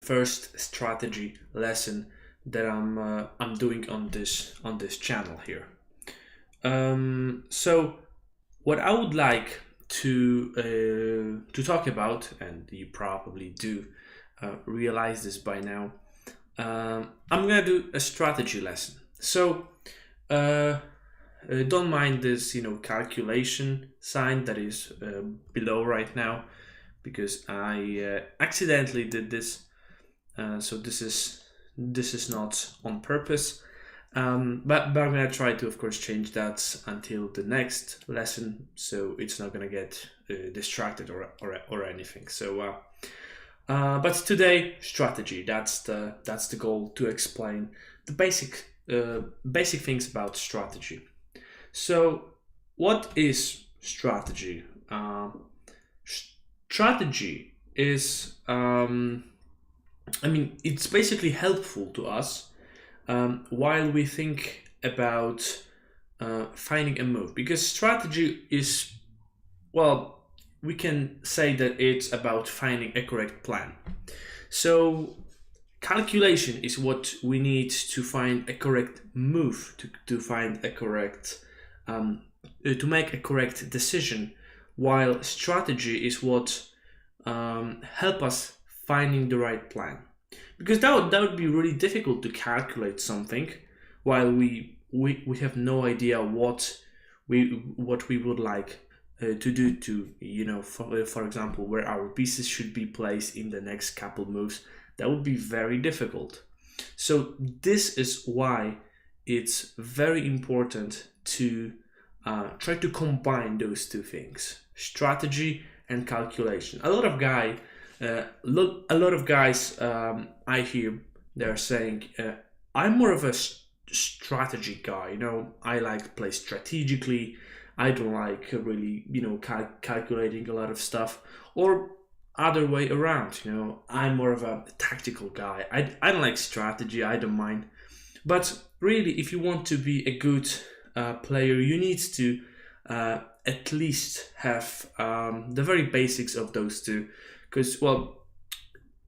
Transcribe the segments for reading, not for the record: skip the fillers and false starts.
first strategy lesson that I'm doing on this channel here. So what I would like to talk about, and you probably do realize this by now, I'm gonna do a strategy lesson. So don't mind this, calculation sign that is below right now, because I accidentally did this. So this is not on purpose. But I'm gonna try to, of course, change that until the next lesson, so it's not gonna get distracted or anything. So, but today, strategy. That's the goal, to explain the basic things about strategy. So, what is strategy? Strategy is, it's basically helpful to us while we think about finding a move, because strategy is, well, we can say that it's about finding a correct plan. So calculation is what we need to find a correct move, to find a correct to make a correct decision, while strategy is what help us finding the right plan. Because that would be really difficult to calculate something while we have no idea what we would like to do to, for example, where our pieces should be placed in the next couple moves. That would be very difficult. So this is why it's very important to try to combine those two things: strategy and calculation. A lot of guys I hear, they're saying, I'm more of a strategy guy. I like to play strategically. I don't like really, calculating a lot of stuff. Or other way around, I'm more of a tactical guy. I don't like strategy. I don't mind. But really, if you want to be a good player, you need to at least have the very basics of those two. Because, well,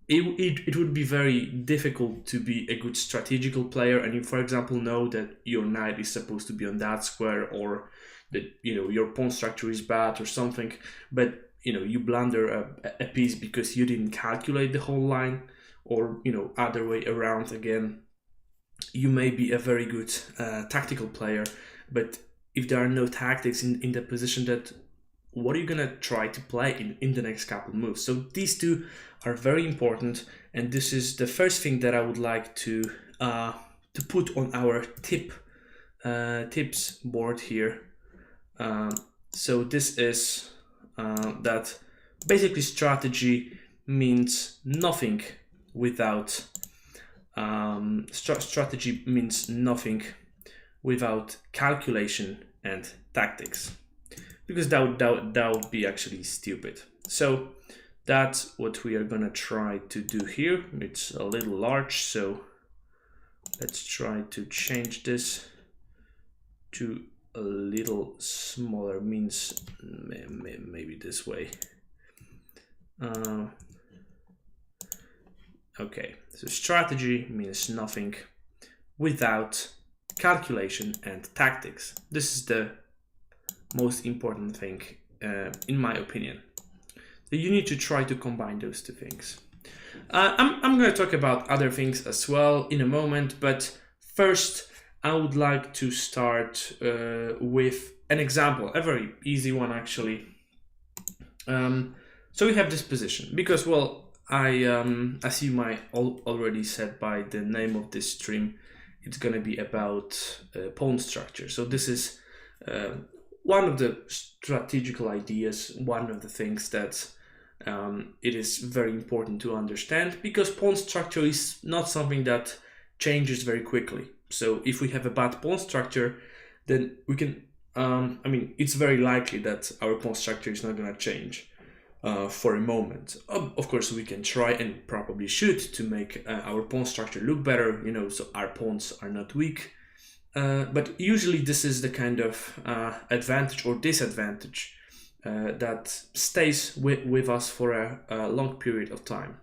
it would be very difficult to be a good strategical player, and you, for example, know that your knight is supposed to be on that square, or that your pawn structure is bad or something, but you blunder a piece because you didn't calculate the whole line, or other way around again. You may be a very good tactical player, but if there are no tactics in the position, that what are you gonna try to play in the next couple moves? So these two are very important, and this is the first thing that I would like to put on our tips board here. So this is that basically strategy means nothing without strategy means nothing without calculation and tactics, because that would be actually stupid. So that's what we are gonna try to do here. It's a little large, so let's try to change this to a little smaller, means maybe this way. Okay, so strategy means nothing without calculation and tactics. This is the most important thing, in my opinion. So you need to try to combine those two things. I'm going to talk about other things as well in a moment, but first I would like to start with an example, a very easy one actually. So we have this position because, well, as you might already said by the name of this stream, it's going to be about pawn structure. So this is one of the strategical ideas, one of the things that it is very important to understand, because pawn structure is not something that changes very quickly. So if we have a bad pawn structure, then we can, it's very likely that our pawn structure is not going to change for a moment. Of course, we can try, and probably should, to make our pawn structure look better, so our pawns are not weak. But usually this is the kind of advantage or disadvantage that stays with us for a long period of time.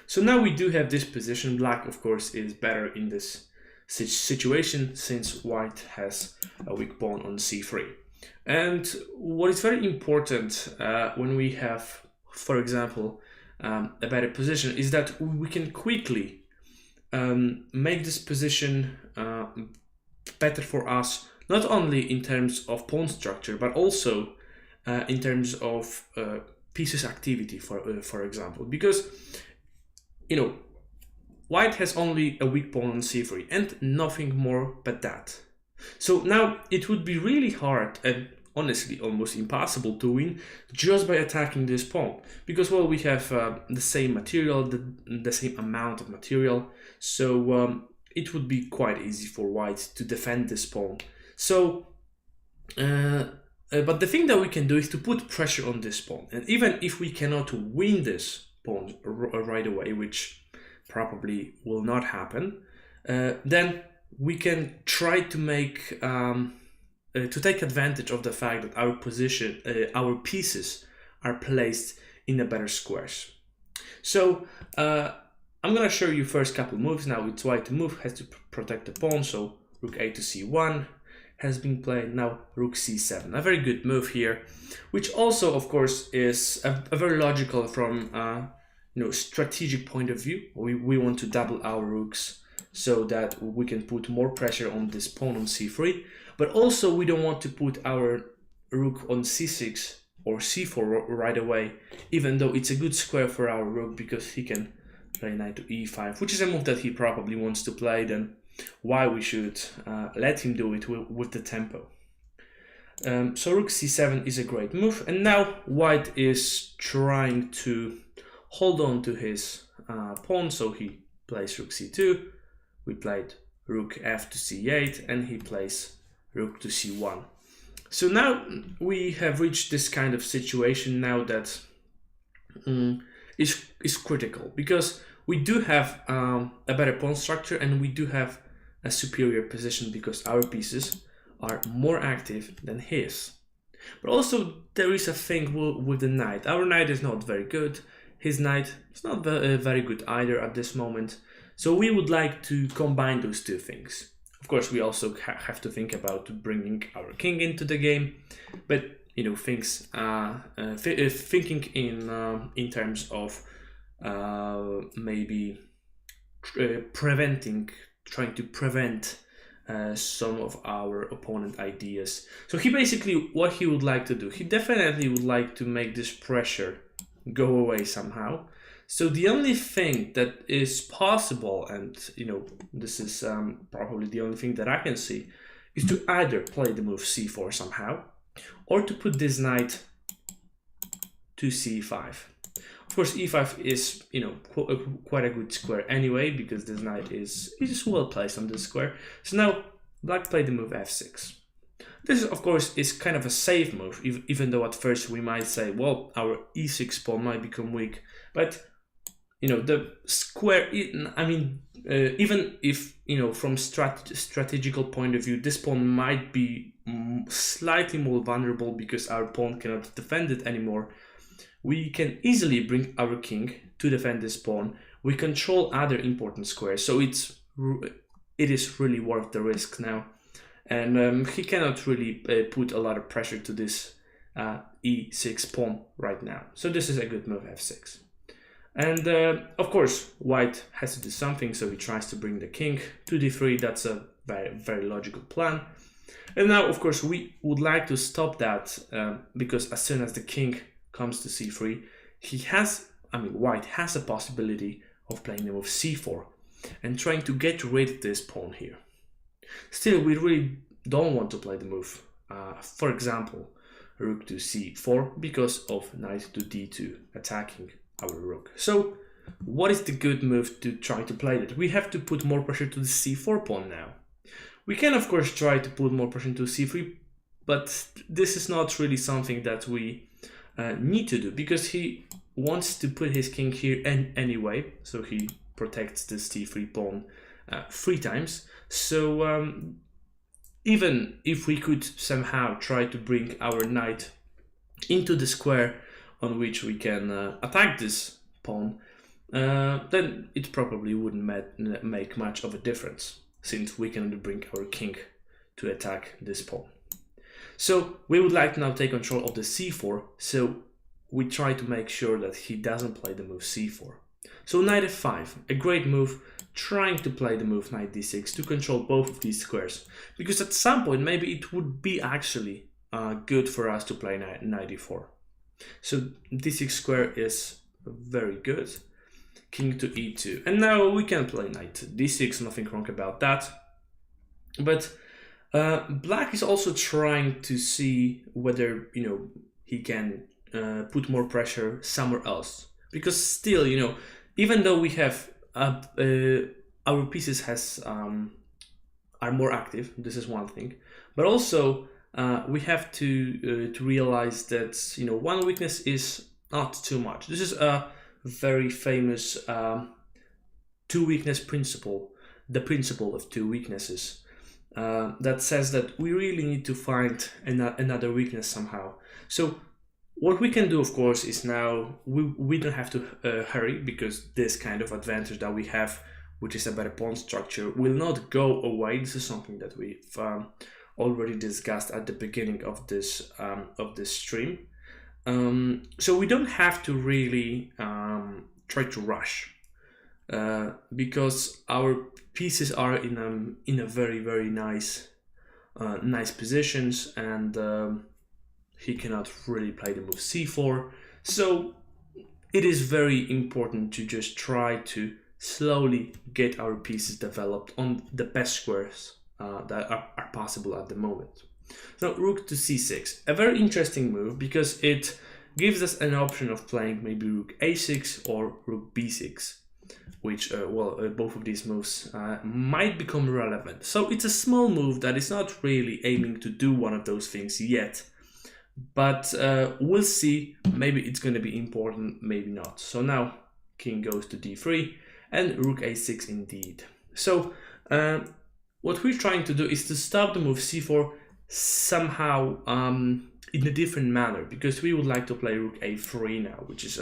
So now we do have this position. Black, of course, is better in this situation since white has a weak pawn on c3. And what is very important when we have, for example, a better position is that we can quickly make this position better for us, not only in terms of pawn structure, but also in terms of pieces activity, for example, because white has only a weak pawn on c3 and nothing more but that. So now it would be really hard and honestly almost impossible to win just by attacking this pawn, because well, we have the same material, the same amount of material, so it would be quite easy for white to defend this pawn. So but the thing that we can do is to put pressure on this pawn, and even if we cannot win this pawn right away, which probably will not happen, then we can try to make to take advantage of the fact that our position, our pieces are placed in the better squares. So I'm gonna show you first couple moves. Now it's white to move, has to protect the pawn, so rook a to c1 has been played. Now rook c7, a very good move here, which also of course is a very logical from strategic point of view. We want to double our rooks so that we can put more pressure on this pawn on c3, but also we don't want to put our rook on c6 or c4 right away, even though it's a good square for our rook because he can play knight to e5, which is a move that he probably wants to play. Then why we should let him do it with the tempo. So rook c7 is a great move, and now white is trying to hold on to his pawn, so he plays rook c2, we played rook f to c8, and he plays rook to c1. So now we have reached this kind of situation now that is critical, because we do have a better pawn structure and we do have a superior position because our pieces are more active than his. But also there is a thing with the knight. Our knight is not very good. His knight is not very good either at this moment. So we would like to combine those two things. Of course, we also have to think about bringing our king into the game, but things thinking in terms of maybe trying to prevent some of our opponent ideas. So he basically, what he would like to do, he definitely would like to make this pressure go away somehow. So the only thing that is possible, and this is probably the only thing that I can see, is to either play the move c4 somehow, or to put this knight to c5. Of course, e5 is quite a good square anyway, because this knight is well placed on this square. So now black played the move f6. This, of course, is kind of a safe move, even though at first we might say, well, our e6 pawn might become weak, but the square, I mean, even if, from strategical point of view, this pawn might be slightly more vulnerable because our pawn cannot defend it anymore, we can easily bring our king to defend this pawn. We control other important squares, so it is really worth the risk now. And he cannot really put a lot of pressure to this e6 pawn right now. So this is a good move, f6. And of course, white has to do something, so he tries to bring the king to d3. That's a very, very logical plan. And now, of course, we would like to stop that because as soon as the king comes to c3, white has a possibility of playing the move c4 and trying to get rid of this pawn here. Still, we really don't want to play the move, for example, rook to c4, because of knight to d2 attacking our rook. So what is the good move to try to play that? We have to put more pressure to the c4 pawn now. We can, of course, try to put more pressure to c3, but this is not really something that we need to do, because he wants to put his king here anyway, so he protects this c3 pawn 3 times. So even if we could somehow try to bring our knight into the square on which we can attack this pawn, then it probably wouldn't make much of a difference, since we can bring our king to attack this pawn. So we would like to now take control of the c4, so we try to make sure that he doesn't play the move c4. So knight f5, a great move, trying to play the move knight d6 to control both of these squares, because at some point maybe it would be actually good for us to play knight e4. So d6 square is very good. King to e2, and now we can play knight d6, nothing wrong about that. But black is also trying to see whether, you know, he can put more pressure somewhere else, because still, you know, even though we have our pieces are more active, this is one thing, but also we have to realize that, you know, one weakness is not too much. This is a very famous two weakness principle, the principle of two weaknesses, that says that we really need to find another weakness somehow. So what we can do, of course, is now we don't have to hurry, because this kind of advantage that we have, which is a better pawn structure, will not go away. This is something that we've already discussed at the beginning of this stream. So we don't have to really try to rush, because our pieces are in a very, very nice positions, and he cannot really play the move c4. So it is very important to just try to slowly get our pieces developed on the best squares that are possible at the moment. So rook to c6, a very interesting move, because it gives us an option of playing maybe rook a6 or rook b6, which both of these moves might become relevant. So it's a small move that is not really aiming to do one of those things yet, but we'll see. Maybe it's going to be important, maybe not. So now king goes to d3 and rook a6 indeed. So what we're trying to do is to stop the move c4 somehow in a different manner, because we would like to play rook a3 now, which is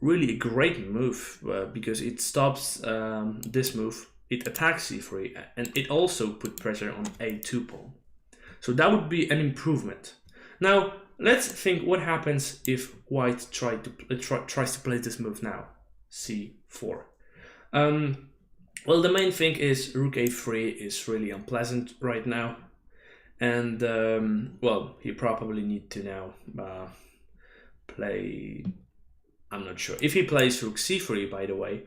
really a great move, because it stops this move, it attacks c3, and it also put pressure on a2 pawn. So that would be an improvement. Now let's think what happens if white tries to play this move now, c4. Well, the main thing is rook a3 is really unpleasant right now, and well, he probably need to now play. I'm not sure. If he plays rook c3, by the way,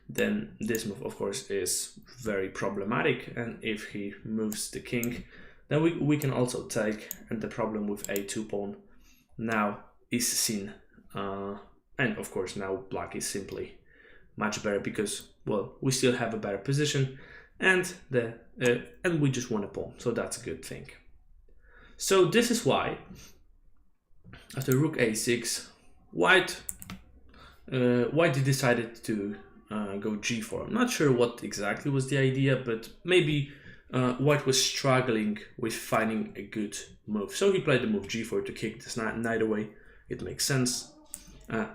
then this move, of course, is very problematic. And if he moves the king, then we can also take, and the problem with a2 pawn now is seen. And of course, now black is simply much better, because, well, we still have a better position, and we just won a pawn, so that's a good thing. So this is why, after rook a6, white decided to go g4. I'm not sure what exactly was the idea, but maybe white was struggling with finding a good move. So he played the move g4 to kick this knight away. It makes sense.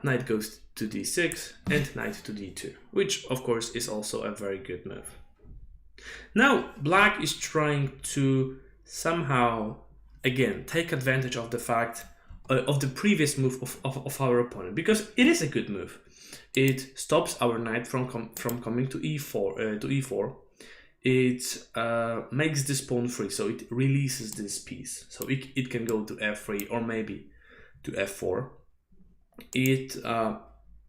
Knight goes to d6 and knight to d2, which of course is also a very good move. Now black is trying to somehow again take advantage of the fact of the previous move of our opponent, because it is a good move. It stops our knight from coming to e4. It makes this pawn free, so it releases this piece, so it can go to f3 or maybe to f4. It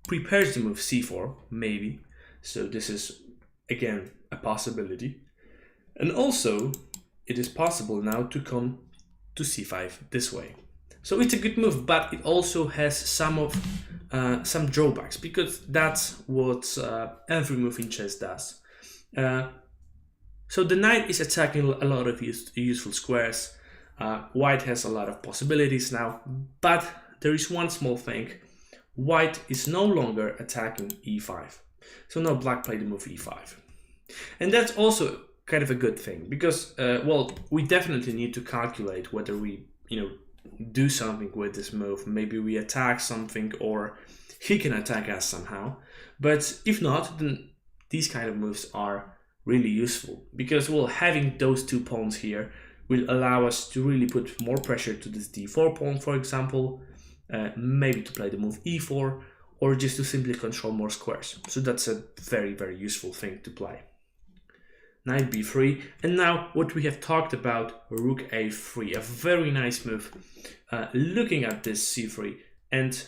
prepares the move c4, maybe, so this is again a possibility. And also it is possible now to come to c5 this way. So it's a good move, but it also has some drawbacks, because that's what every move in chess does. So the knight is attacking a lot of useful squares. White has a lot of possibilities now, but there is one small thing. White is no longer attacking e5. So now black played the move e5. And that's also kind of a good thing, because, well, we definitely need to calculate whether we, do something with this move. Maybe we attack something, or he can attack us somehow. But if not, then these kind of moves are really useful, because well, having those two pawns here will allow us to really put more pressure to this d4 pawn, for example, maybe to play the move e4, or just to simply control more squares. So that's a very, very useful thing to play. Knight b3, and now what we have talked about, rook a3, a very nice move, looking at this c3 and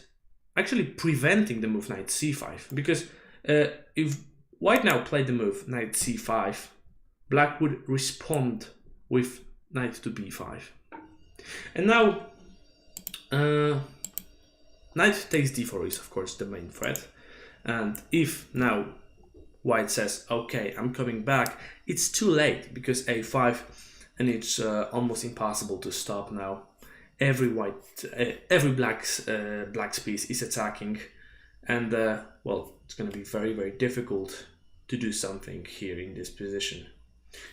actually preventing the move knight c5, because if white now played the move knight c5, black would respond with knight to b5. And now knight takes d4 is of course the main threat, and if now white says, okay, I'm coming back, it's too late, because a5, and it's almost impossible to stop now. Every black's piece is attacking, and well, it's going to be very, very difficult to do something here in this position.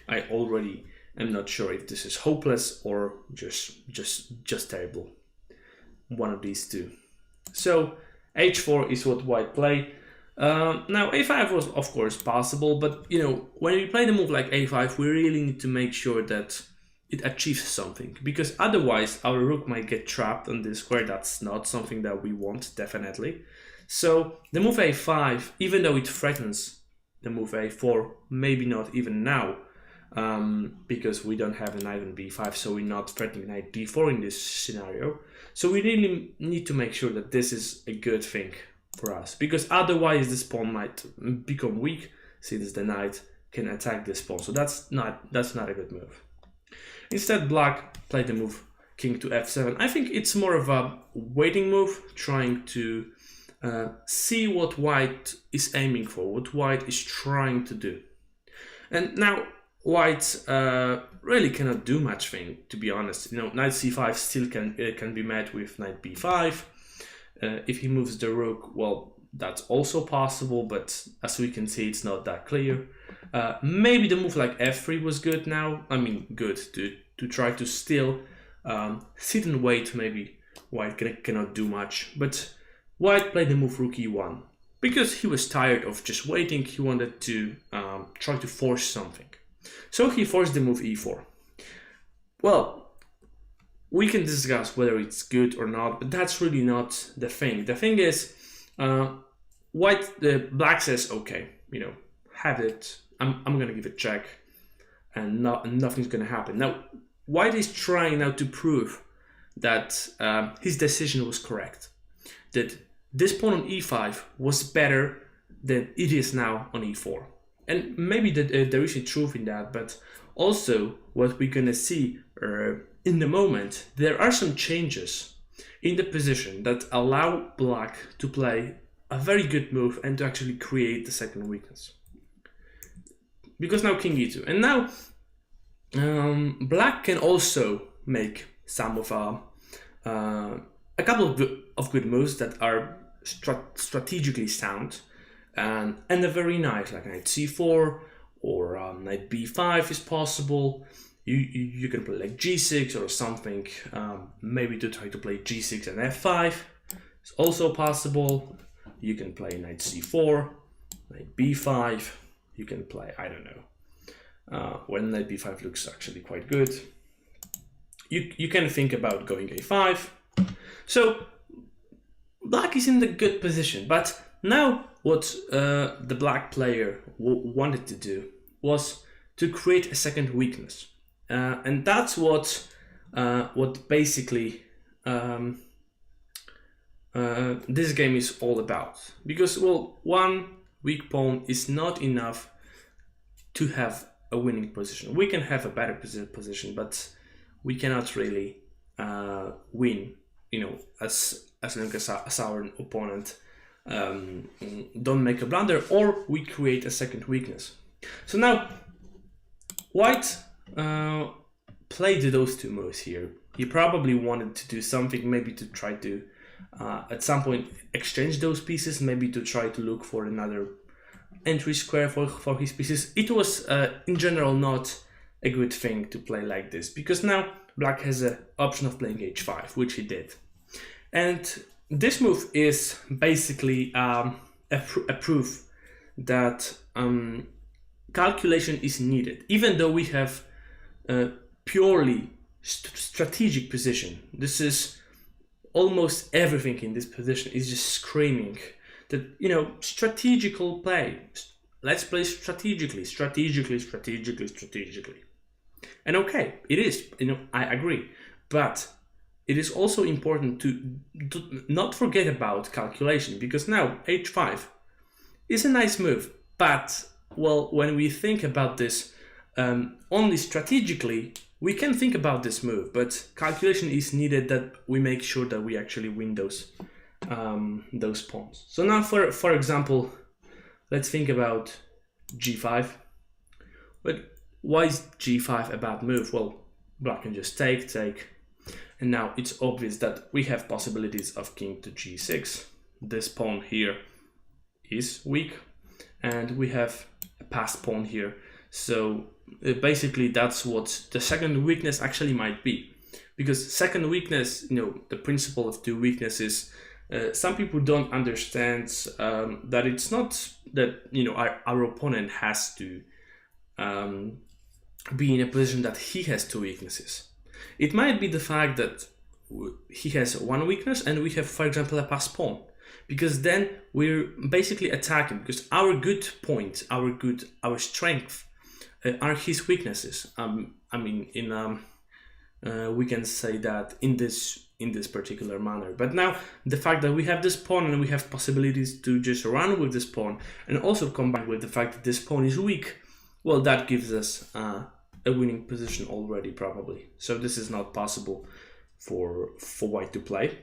I already am not sure if this is hopeless or just terrible. One of these two. So h4 is what white play. Now a5 was of course possible, but you know, when we play the move like a5, we really need to make sure that it achieves something, because otherwise our rook might get trapped on this square. That's not something that we want, definitely. So the move a5, even though it threatens the move a4, maybe not even now, because we don't have a knight on b5, so we're not threatening knight d4 in this scenario. So we really need to make sure that this is a good thing for us, because otherwise this pawn might become weak, since the knight can attack this pawn. So that's not a good move. Instead, black played the move king to f7. I think it's more of a waiting move, trying to see what white is aiming for, what white is trying to do. And now white really cannot do much thing, to be honest. You know, knight c5 still can be met with knight b5. If he moves the rook, well, that's also possible, but as we can see, it's not that clear. Maybe the move like f3 was good now. I mean, good to try to still sit and wait. Maybe white cannot do much, but white played the move rook e1 because he was tired of just waiting. He wanted to try to force something. So he forced the move e4. Well, we can discuss whether it's good or not, but that's really not the thing. The thing is, black says, okay, you know, have it. I'm gonna give it check, and nothing's gonna happen. Now, white is trying now to prove that his decision was correct, that this pawn on e5 was better than it is now on e4. And maybe there is a truth in that, but also what we're gonna see in the moment, there are some changes in the position that allow black to play a very good move and to actually create the second weakness. Because now king e2, and now black can also make some of a couple of good moves that are strategically sound and are very nice, like knight c4 or knight b5 is possible. You can play like g6 or something, maybe to try to play g6 and f5. It's also possible. You can play knight c4, knight b5. You can play, I don't know, when knight b5 looks actually quite good. You can think about going a5. So black is in the good position, but now what the black player wanted to do was to create a second weakness. And that's what basically this game is all about. Because, well, one weak pawn is not enough to have a winning position. We can have a better position, but we cannot really win, you know, as long as our opponent don't make a blunder or we create a second weakness. So now white played those two moves here. He probably wanted to do something, maybe to try to at some point exchange those pieces, maybe to try to look for another entry square for his pieces. It was in general not a good thing to play like this, because now black has an option of playing h5, which he did. And this move is basically a proof that calculation is needed, even though we have purely strategic position. This is almost everything in this position is just screaming that, you know, strategical play. Let's play strategically. And okay, it is, you know, I agree. But it is also important to not forget about calculation, because now h5 is a nice move. But, well, when we think about this only strategically, we can think about this move, but calculation is needed that we make sure that we actually win those pawns. So now, for example, let's think about g5. But why is g5 a bad move? Well, black can just take, and now it's obvious that we have possibilities of king to g6. This pawn here is weak, and we have a passed pawn here. So basically that's what the second weakness actually might be, because second weakness, you know, the principle of two weaknesses, some people don't understand that it's not that, you know, our opponent has to be in a position that he has two weaknesses. It might be the fact that he has one weakness and we have, for example, a passed pawn, because then we're basically attacking, because our good point, our strength are his weaknesses. I mean, we can say that in this particular manner. But now the fact that we have this pawn and we have possibilities to just run with this pawn, and also combined with the fact that this pawn is weak, well, that gives us a winning position already, probably. So this is not possible for white to play.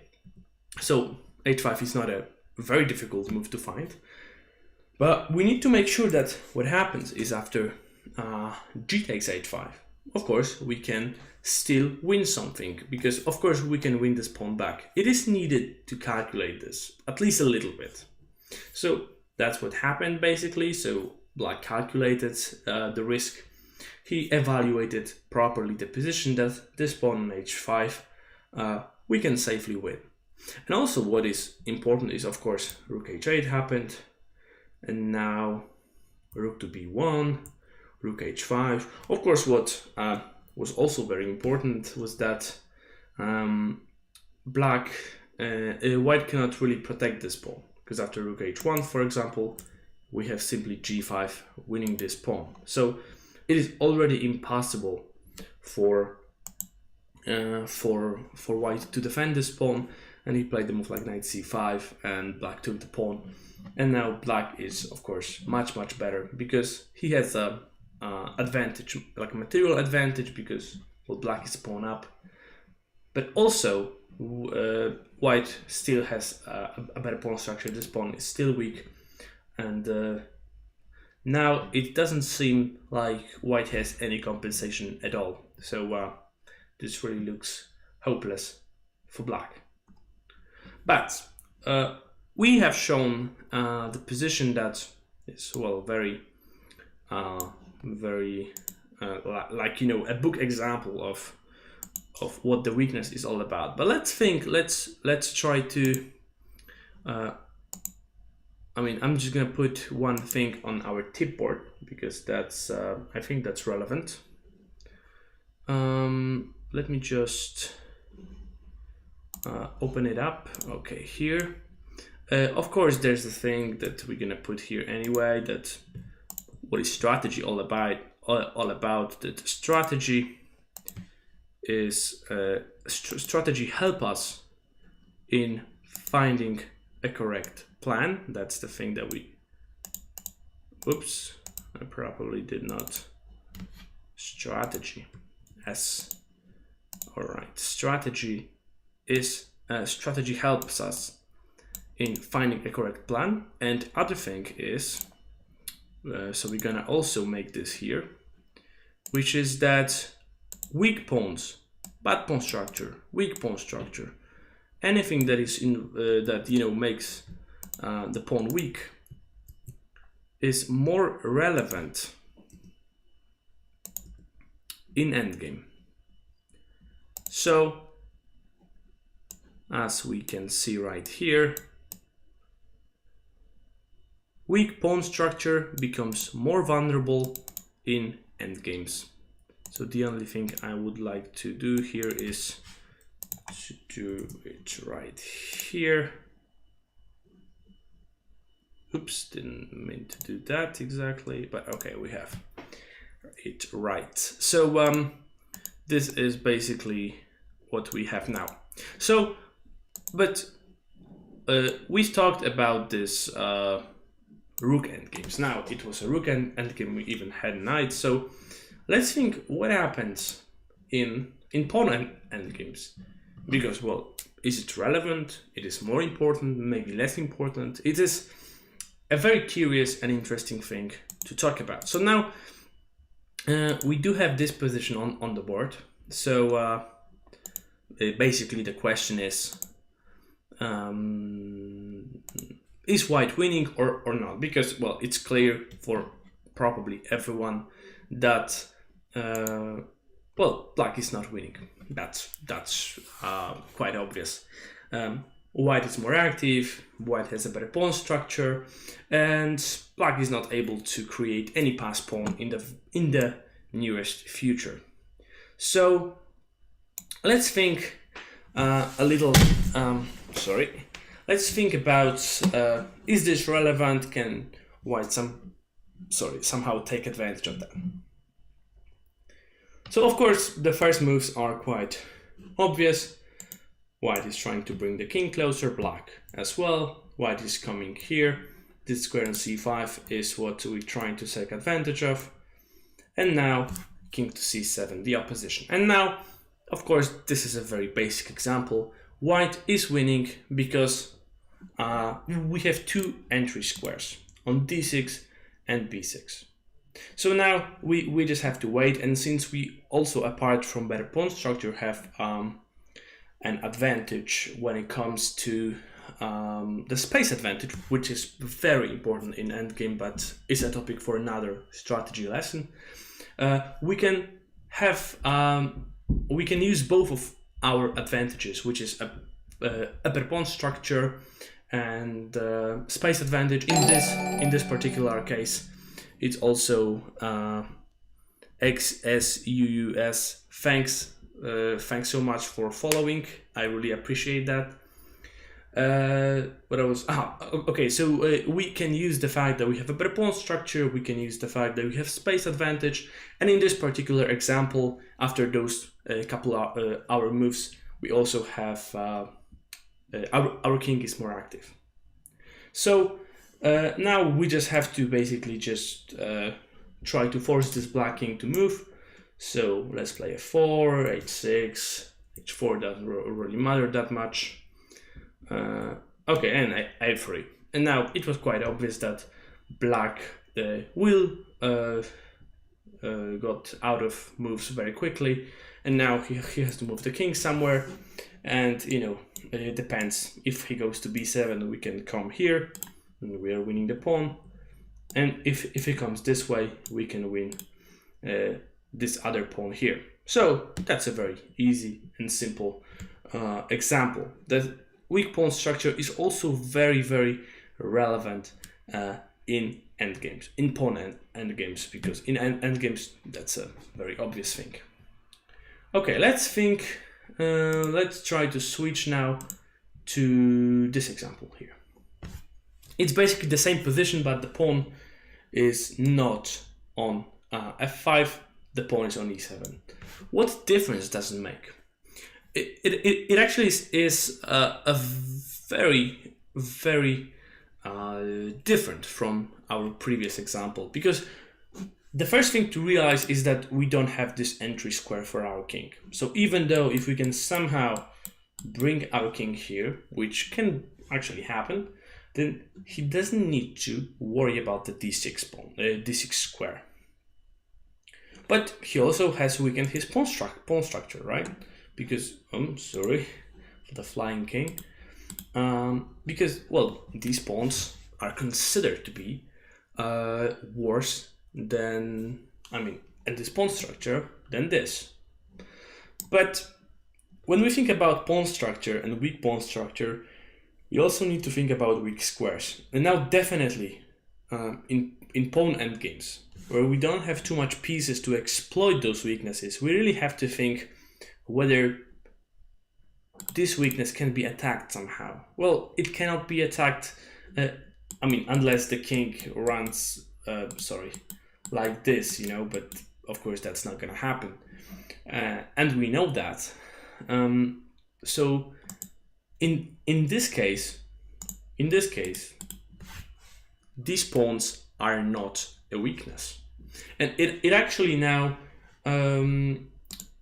So h5 is not a very difficult move to find, but we need to make sure that what happens is after g takes h5, of course we can still win something, because of course we can win this pawn back. It is needed to calculate this at least a little bit. So that's what happened basically. So black calculated the risk. He evaluated properly the position that this pawn on h5 we can safely win. And also what is important is, of course, rook h8 happened, and now rook to b1, rook h5. Of course, what was also very important was that white cannot really protect this pawn, because after rook h1, for example, we have simply g5 winning this pawn. So it is already impossible for white to defend this pawn, and he played the move like knight c5, and black took the pawn. And now black is, of course, much better, because he has a advantage, like a material advantage, because, well, black is pawn up, but also white still has a better pawn structure. This pawn is still weak, and now it doesn't seem like white has any compensation at all. So this really looks hopeless for black. But we have shown the position that is, well, very like, you know, a book example of what the weakness is all about. But let's try to I mean, I'm just gonna put one thing on our tip board, because that's I think that's relevant. Let me just open it up. Okay, here. Of course, there's the thing that we're gonna put here anyway, that what is strategy all about? That strategy is strategy help us in finding a correct plan. That's the thing that we, oops, I probably did not, strategy S. All right, strategy is strategy helps us in finding a correct plan. And other thing is, so we're gonna also make this here, which is that weak pawns, bad pawn structure, weak pawn structure, anything that is in that, you know, makes the pawn weak is more relevant in endgame. So as we can see right here, weak pawn structure becomes more vulnerable in endgames. So the only thing I would like to do here is to do it right here. Oops, didn't mean to do that exactly, but okay, we have it right. So this is basically what we have now. So, but we talked about this rook endgames. Now it was a rook endgame. We even had knight. So let's think what happens in pawn endgames, because well, is it relevant? It is more important, maybe less important. It is a very curious and interesting thing to talk about. So now we do have this position on the board. So basically the question is white winning or not? Because well, it's clear for probably everyone that well, black is not winning. That's quite obvious. White is more active, white has a better pawn structure, and black is not able to create any pass pawn in the nearest future. So let's think a little. Let's think about is this relevant? Can white somehow take advantage of that? So of course the first moves are quite obvious. White is trying to bring the king closer, black as well. White is coming here. This square on c5 is what we're trying to take advantage of. And now king to c7, the opposition. And now, of course, this is a very basic example. White is winning because we have two entry squares on d6 and b6. So now we just have to wait, and since we also, apart from better pawn structure, have an advantage when it comes to the space advantage, which is very important in endgame, but is a topic for another strategy lesson. We can use both of our advantages, which is a better pawn structure and space advantage. In this particular case, it's also XSUUS. Thanks so much for following. I really appreciate that. Okay, so we can use the fact that we have a better pawn structure, we can use the fact that we have space advantage, and in this particular example, after those couple hour moves, we also have our king is more active. So now we just have to basically just try to force this black king to move. So let's play f4, h6, h4 doesn't really matter that much. Okay, and f3. And now it was quite obvious that black will got out of moves very quickly, and now he has to move the king somewhere. And you know, it depends. If he goes to b7, we can come here, and we are winning the pawn. And if he comes this way, we can win this other pawn here. So that's a very easy and simple example. The weak pawn structure is also very, very relevant in endgames, in pawn endgames, because in endgames that's a very obvious thing. Okay, let's think. Let's try to switch now to this example here. It's basically the same position, but the pawn is not on f5. The pawn is on e7. What difference does it make? It actually is a very, very different from our previous example, because the first thing to realize is that we don't have this entry square for our king. So even though if we can somehow bring our king here, which can actually happen, then he doesn't need to worry about the d6 pawn, d6 square. But he also has weakened his pawn structure, right? Because sorry for the flying king. Because well, these pawns are considered to be worse than, and this pawn structure than this. But when we think about pawn structure and weak pawn structure, we also need to think about weak squares. And now definitely in pawn endgames, where we don't have too much pieces to exploit those weaknesses, we really have to think whether this weakness can be attacked somehow. Well, it cannot be attacked, unless the king runs, like this, but of course that's not gonna happen. And we know that. So in this case, these pawns are not a weakness. And it actually now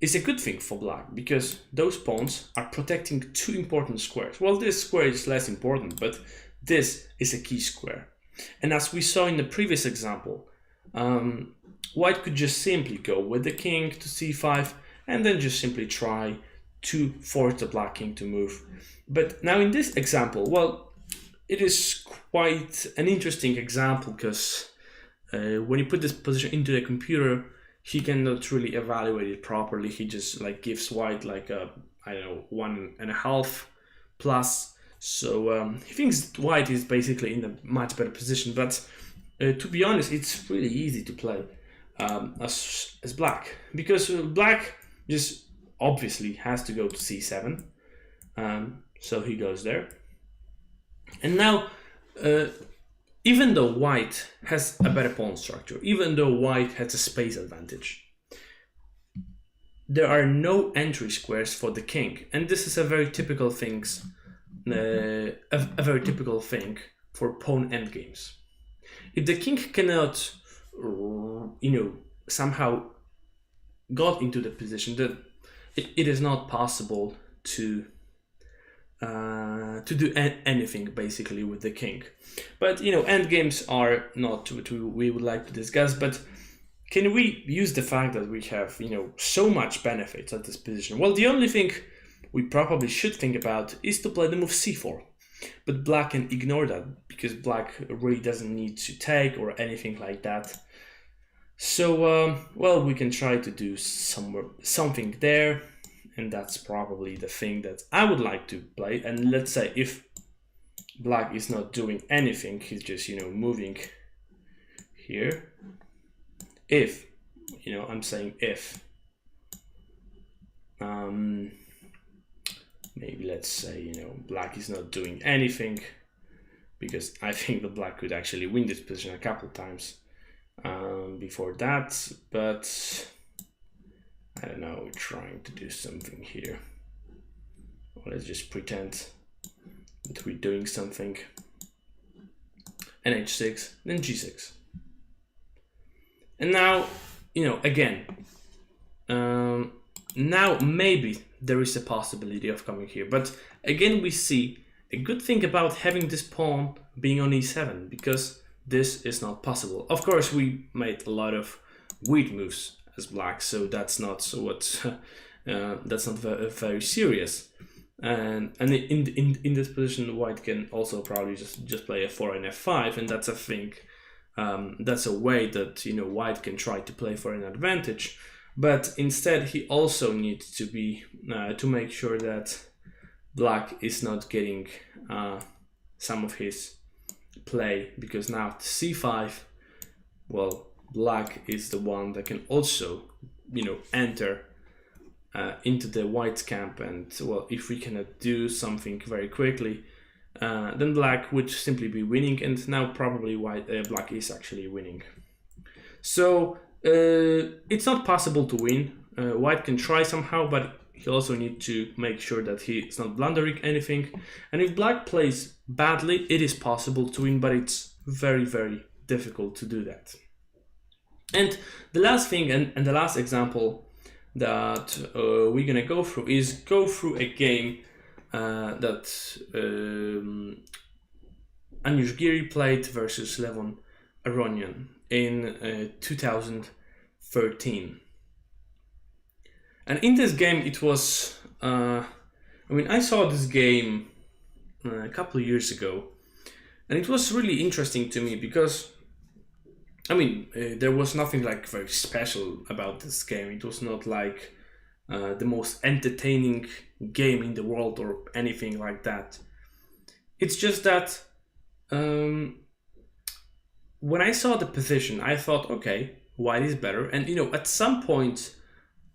is a good thing for black, because those pawns are protecting two important squares. Well, this square is less important, but this is a key square. And as we saw in the previous example, white could just simply go with the king to c5 and then just simply try to force the black king to move. But now in this example, well, it is quite an interesting example, because when you put this position into the computer, he cannot really evaluate it properly. He just gives white a 1.5 plus. So he thinks white is basically in a much better position. But to be honest, it's really easy to play as black, because black just obviously has to go to c7. So he goes there. And now, even though white has a better pawn structure, even though white has a space advantage, there are no entry squares for the king. And this is a very typical thing, for pawn endgames. If the king cannot, somehow got into the position, that it is not possible to do anything basically with the king. But endgames are not what we would like to discuss. But can we use the fact that we have so much benefits at this position? Well, the only thing we probably should think about is to play the move c4. But black can ignore that, because black really doesn't need to take or anything like that. So well, we can try to do something there. And that's probably the thing that I would like to play. And let's say if black is not doing anything, he's just, moving here. If, I'm saying if, maybe let's say, black is not doing anything, because I think that black could actually win this position a couple times before that. But I don't know, we're trying to do something here. Well, let's just pretend that we're doing something. And h6, then g6. And now, again, now maybe there is a possibility of coming here. But again, we see a good thing about having this pawn being on e7, because this is not possible. Of course, we made a lot of weird moves as black, so that's not that's not very serious. And in this position, white can also probably just play f4 and f5, and that's a thing. That's a way that white can try to play for an advantage. But instead, he also needs to be to make sure that black is not getting some of his play, because now c5, well, black is the one that can also, enter into the white's camp. And well, if we cannot do something very quickly, then black would simply be winning. And now probably black is actually winning. So it's not possible to win. White can try somehow, but he also needs to make sure that he is not blundering anything. And if black plays badly, it is possible to win, but it's very, very difficult to do that. And the last thing, and the last example that we're gonna go through is a game that Anish Giri played versus Levon Aronian in 2013. And in this game, it was, I saw this game a couple of years ago, and it was really interesting to me because, there was nothing very special about this game. It was not like the most entertaining game in the world or anything like that. It's just that when I saw the position, I thought, okay, white is better. And at some point,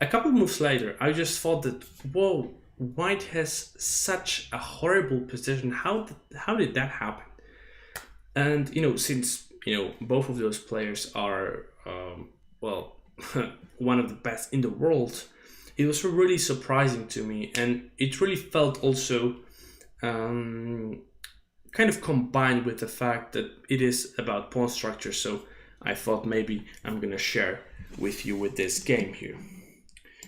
a couple moves later, I just thought that, whoa, white has such a horrible position. How did that happen? And since both of those players are well, one of the best in the world, it was really surprising to me, and it really felt also kind of combined with the fact that it is about pawn structure. So I thought maybe I'm gonna share with you with this game here.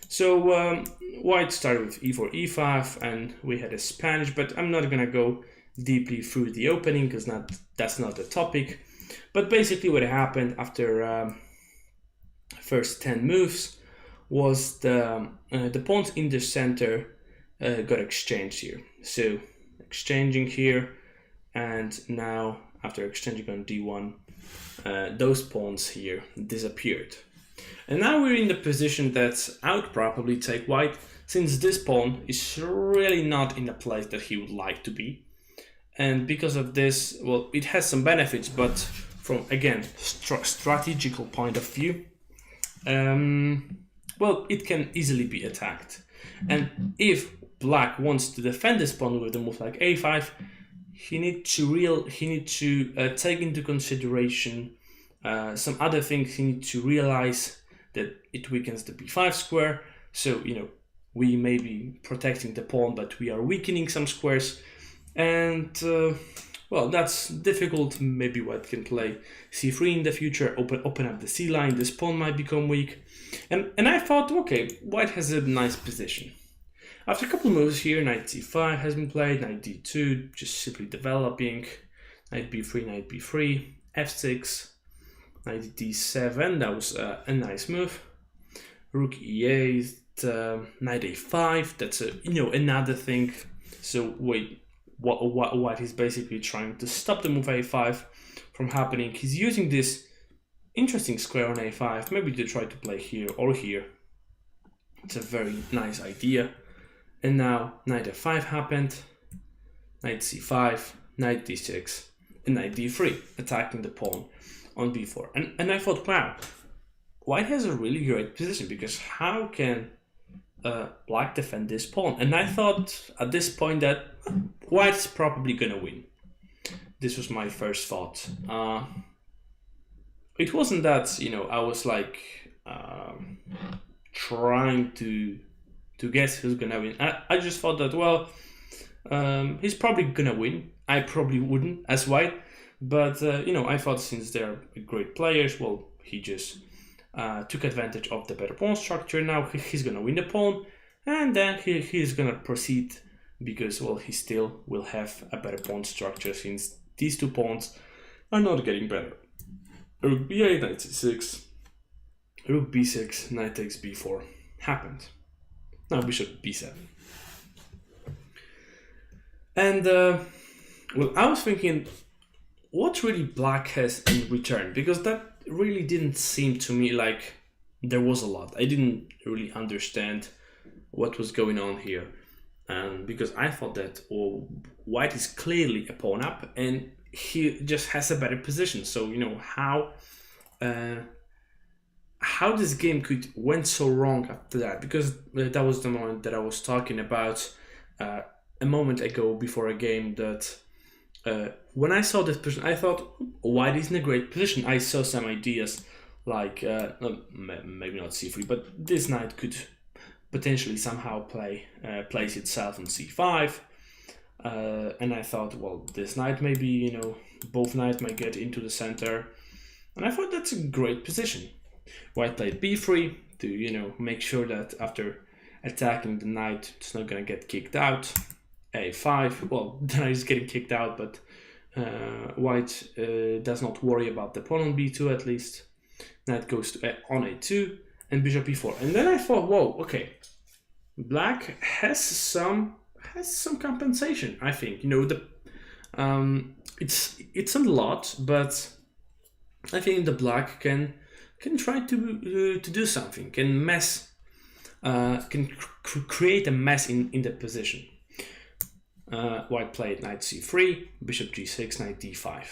So white started with e4, e5, and we had a Spanish, but I'm not gonna go deeply through the opening because that's not the topic. But basically what happened after first 10 moves was the pawns in the center got exchanged here. So exchanging here, and now after exchanging on d1, those pawns here disappeared. And now we're in the position that I would probably take white, since this pawn is really not in a place that he would like to be. And because of this, well, it has some benefits, but from, again, strategical point of view, well, it can easily be attacked. And if black wants to defend this pawn with a move like a5, he need to take into consideration some other things. He need to realize that it weakens the b5 square. So we may be protecting the pawn, but we are weakening some squares. And well, that's difficult. Maybe white can play c3 in the future, open up the c line. This pawn might become weak, and I thought, okay, white has a nice position. After a couple of moves here, knight c5 has been played, knight d2 just simply developing, knight b3, knight b3, f6, knight d7. That was a nice move. Rook e8, knight a5. That's another thing. So wait. What he's basically trying to stop the move a5 from happening. He's using this interesting square on a5, maybe to try to play here or here. It's a very nice idea. And now knight f5 happened, knight c5, knight d6, and knight d3, attacking the pawn on b4. And I thought, wow, white has a really great position, because how can black defend this pawn? And I thought at this point that white's probably gonna win. This was my first thought. It wasn't that I was like trying to guess who's gonna win. I just thought that, well, he's probably gonna win. I probably wouldn't as white, but I thought since they're great players, well, he just took advantage of the better pawn structure. Now he's gonna win the pawn, and then he's gonna proceed, because, well, he still will have a better pawn structure, since these two pawns are not getting better. Rook b8, knight c6, rook b6, knight takes b4 happened. Now bishop b7. And well, I was thinking, what really black has in return, because that really didn't seem to me like there was a lot. I didn't really understand what was going on here, because I thought that white is clearly a pawn up, and he just has a better position. So how this game went so wrong after that, because that was the moment that I was talking about a moment ago before a game, that when I saw this position, I thought white is in a great position. I saw some ideas like maybe not c3, but this knight could potentially somehow place itself on c5, and I thought, well, this knight maybe both knights might get into the center, and I thought that's a great position. White played b3 to make sure that after attacking the knight, it's not gonna get kicked out. a5, well, the knight is getting kicked out, but white does not worry about the pawn on b2 at least. Knight goes to on a2 and bishop e4, and then I thought, whoa, okay, black has some compensation. I think it's a lot, but I think the black can try to do something, can mess can create a mess in the position. White played knight c3, bishop g6, knight d5,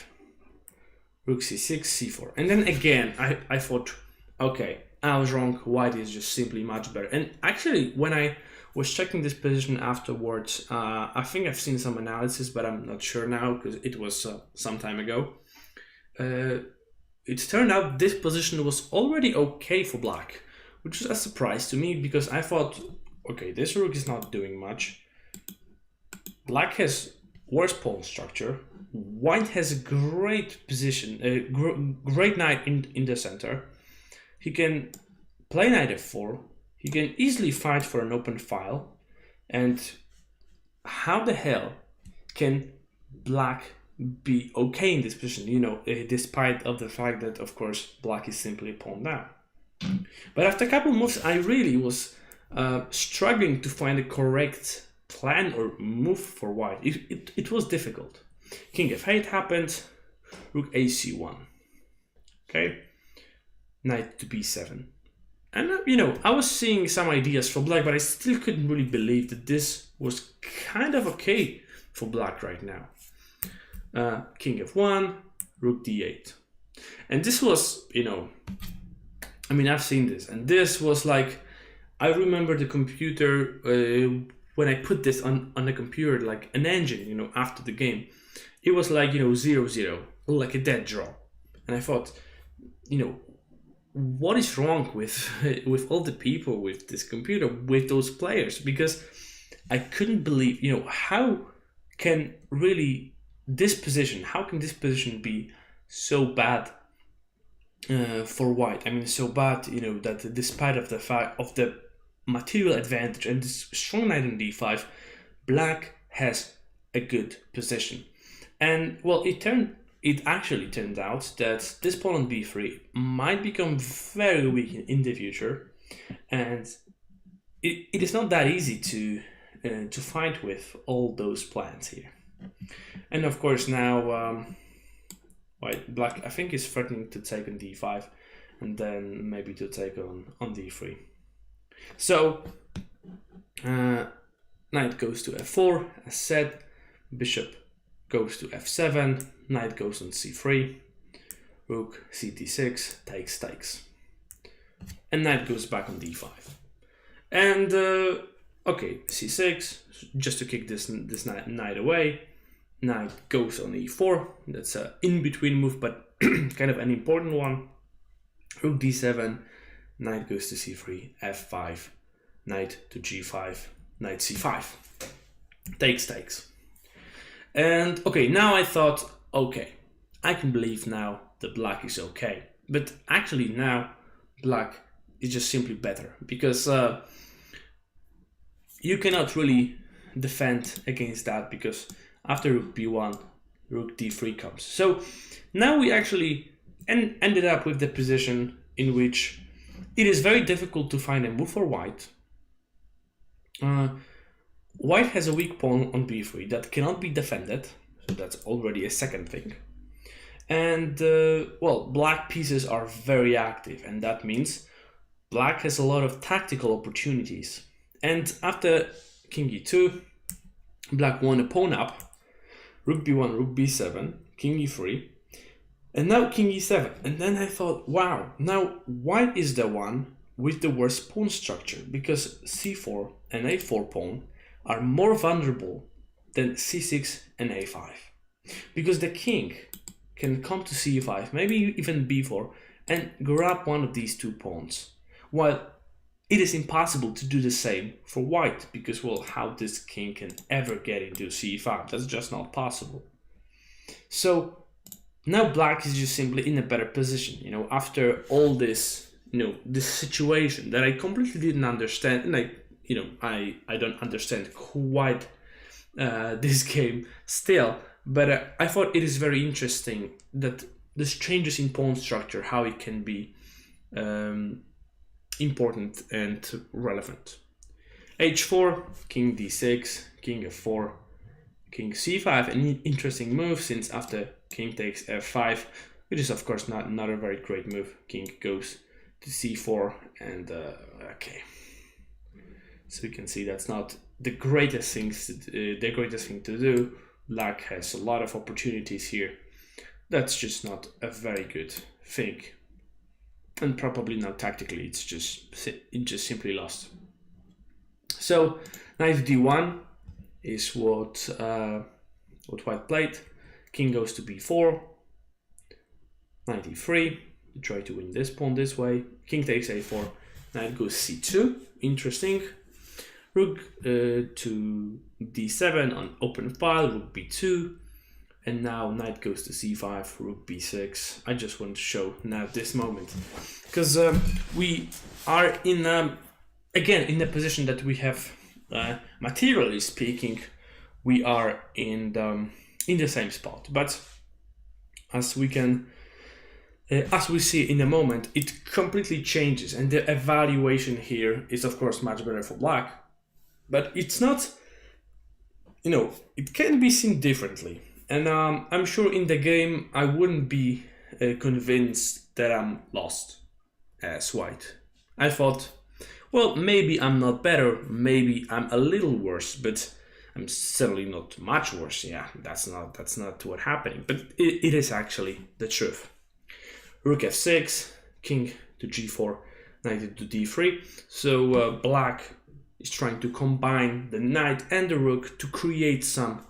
rook c6, c4. And then again, I thought, okay, I was wrong. White is just simply much better. And actually, when I was checking this position afterwards, I think I've seen some analysis, but I'm not sure now because it was some time ago. It turned out this position was already okay for black, which is a surprise to me because I thought, okay, this rook is not doing much. Black has worse pawn structure. White has a great position, a great knight in the center. He can play knight f4. He can easily fight for an open file. And how the hell can black be okay in this position? You know, despite of the fact that, of course, black is simply pawn down. But after a couple moves, I really was struggling to find the correct plan or move for white. It was difficult. King f8 happened, rook ac1. Okay, knight to b7. And you know, I was seeing some ideas for black, but I still couldn't really believe that this was kind of okay for black right now. King f1, rook d8. And this was, you know, I mean, I've seen this, and this was like, I remember the computer, when I put this on the computer, like an engine, you know, after the game, it was like, you know, 0-0, like a dead draw. And I thought, you know, what is wrong with all the people with this computer, with those players? Because I couldn't believe, you know, how can really this position, how can this position be so bad for white? I mean, so bad, you know, that despite of the fact of the material advantage and this strong knight on d5, black has a good position. And well, it actually turned out that this pawn on b3 might become very weak in the future, and it is not that easy to fight with all those plans here. And of course now black, I think, is threatening to take on d5 and then maybe to take on d3. So knight goes to f4, as said, bishop goes to f7, knight goes on c3, rook cd6, takes, and knight goes back on d5. And okay, c6, just to kick this knight away, knight goes on e4, that's an in-between move, but kind of an important one. Rook d7, knight goes to c3, f5, knight to g5, knight c5, takes. And okay, now I thought, okay, I can believe now that black is okay. But actually now black is just simply better, because you cannot really defend against that, because after rook b1, rook d3 comes. So now we actually ended up with the position in which it is very difficult to find a move for white. White has a weak pawn on b3 that cannot be defended, so that's already a second thing. And well, black pieces are very active, and that means black has a lot of tactical opportunities. And after king e2, black won a pawn up, rook b1, rook b7, king e3, and now king e7. And then I thought, wow, now white is the one with the worst pawn structure, because c4 and a4 pawn are more vulnerable than c6 and a5, because the king can come to c5, maybe even b4, and grab one of these two pawns, while it is impossible to do the same for white, because, well, how this king can ever get into c5? That's just not possible. So now black is just simply in a better position, you know, after all this, you know, this situation that I completely didn't understand, and I don't understand quite this game still, but I thought it is very interesting that this changes in pawn structure, how it can be important and relevant. h4, king d6, king f4, king c5, an interesting move, since after king takes f5, which is of course not a very great move, king goes to c4, and okay. So you can see that's not the greatest thing to do. Black has a lot of opportunities here. That's just not a very good thing, and probably not tactically. It just simply lost. So knight d1 is what white played. King goes to b4. Knight e3. You try to win this pawn this way. King takes a4. Knight goes c2. Interesting. Rook to d7 on open file. Rook b2. And now knight goes to c5, rook b6. I just want to show now this moment, because we are in again in the position that we have, materially speaking, we are in the same spot. But as we see in a moment, it completely changes, and the evaluation here is of course much better for black. But it's not, it can be seen differently. And I'm sure in the game I wouldn't be convinced that I'm lost as white. I thought, well, maybe I'm not better, maybe I'm a little worse, but I'm certainly not much worse. Yeah, that's not what happening, but it is actually the truth. Rook f6, king to g4, knight to d3. So black is trying to combine the knight and the rook to create some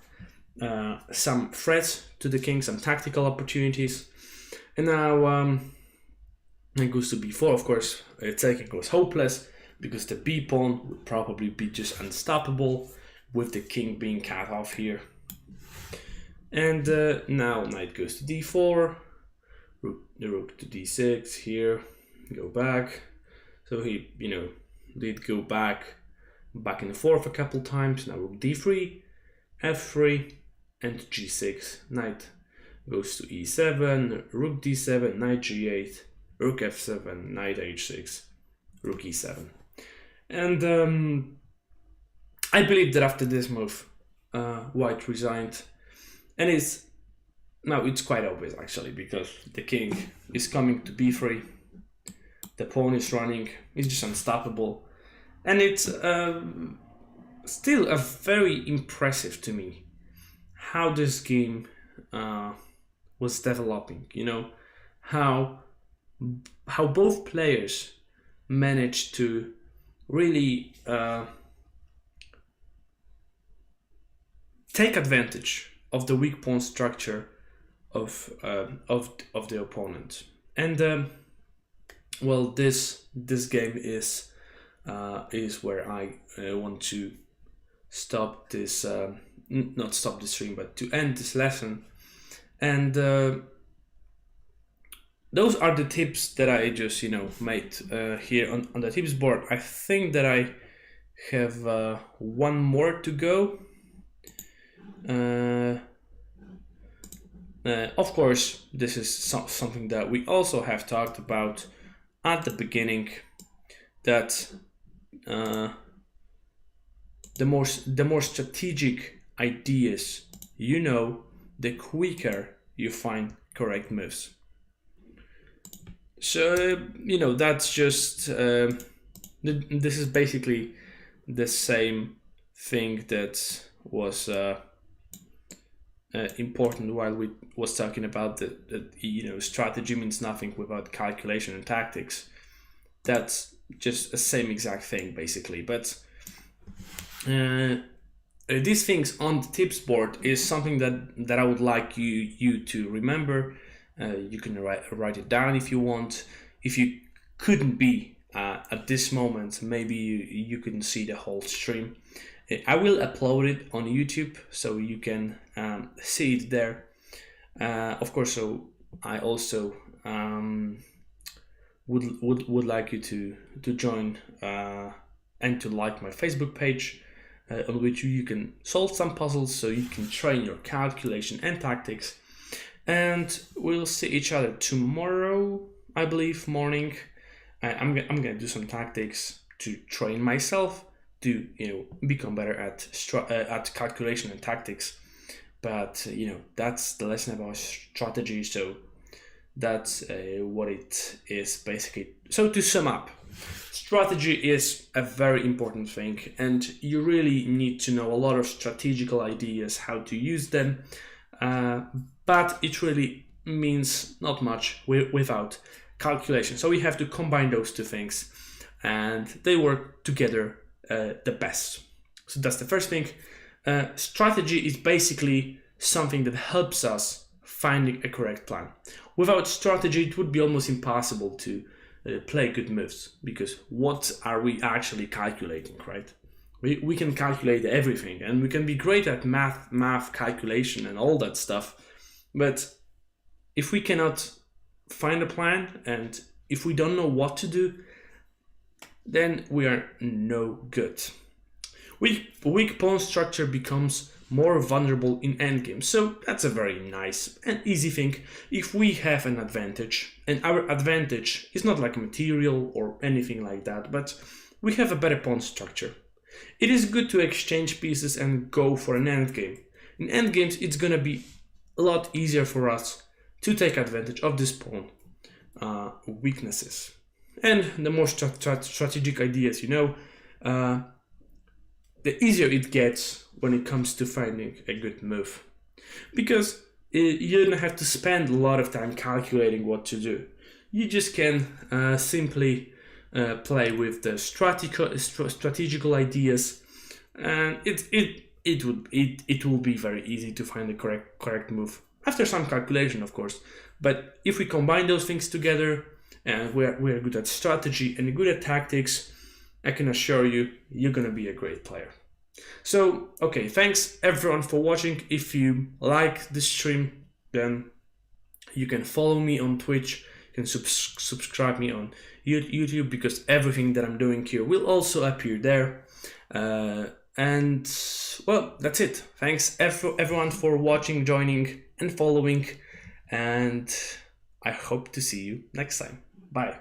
threats to the king, some tactical opportunities. And now it goes to b4. Of course, taking was hopeless because the b pawn would probably be just unstoppable with the king being cut off here. And now knight goes to d4, the rook to d6 here, go back. So he, did go back and forth a couple times. Now rook d3, f3, and g6. Knight goes to e7, rook d7, knight g8, rook f7, knight h6, rook e7. And I believe that after this move, white resigned. And it's quite obvious actually, because the king is coming to b3, the pawn is running, it's just unstoppable. And it's still a very impressive to me how this game was developing. How both players managed to really take advantage of the weak pawn structure of the opponent. And well, this game is where I want to stop this, not stop the stream, but to end this lesson. And those are the tips that I just made here on the tips board. I think that I have one more to go. Of course, this is something that we also have talked about at the beginning, that the more strategic ideas the quicker you find correct moves. So that's just this is basically the same thing that was important while we was talking about that strategy means nothing without calculation and tactics. That's just the same exact thing basically. But these things on the tips board is something that I would like you to remember. You can write it down if you want. If you couldn't be at this moment, maybe you couldn't see the whole stream. I will upload it on YouTube so you can see it there. Of course, so I also would like you to join and to like my Facebook page, on which you can solve some puzzles, so you can train your calculation and tactics. And we'll see each other tomorrow, I believe, morning. I'm gonna do some tactics to train myself to become better at calculation and tactics. But that's the lesson about strategy. So That's what it is basically. So to sum up, strategy is a very important thing, and you really need to know a lot of strategical ideas, how to use them, but it really means not much without calculation. So we have to combine those two things, and they work together the best. So that's the first thing. Strategy is basically something that helps us finding a correct plan. Without strategy, it would be almost impossible to play good moves, because what are we actually calculating, right? We can calculate everything, and we can be great at math calculation and all that stuff, but if we cannot find a plan and if we don't know what to do, then we are no good. Weak pawn structure becomes more vulnerable in endgame, so that's a very nice and easy thing if we have an advantage, and our advantage is not like material or anything like that, but we have a better pawn structure. It is good to exchange pieces and go for an endgame. In endgames, it's gonna be a lot easier for us to take advantage of this pawn weaknesses. And the more strategic ideas you know, the easier it gets when it comes to finding a good move. Because you don't have to spend a lot of time calculating what to do. You just can simply play with the strategical ideas, and it will be very easy to find the correct move after some calculation, of course. But if we combine those things together, and we're good at strategy and good at tactics, I can assure you, you're gonna be a great player. So, okay, thanks everyone for watching. If you like this stream, then you can follow me on Twitch, you can subscribe me on YouTube, because everything that I'm doing here will also appear there. And, well, that's it. Thanks everyone for watching, joining, and following, and I hope to see you next time. Bye.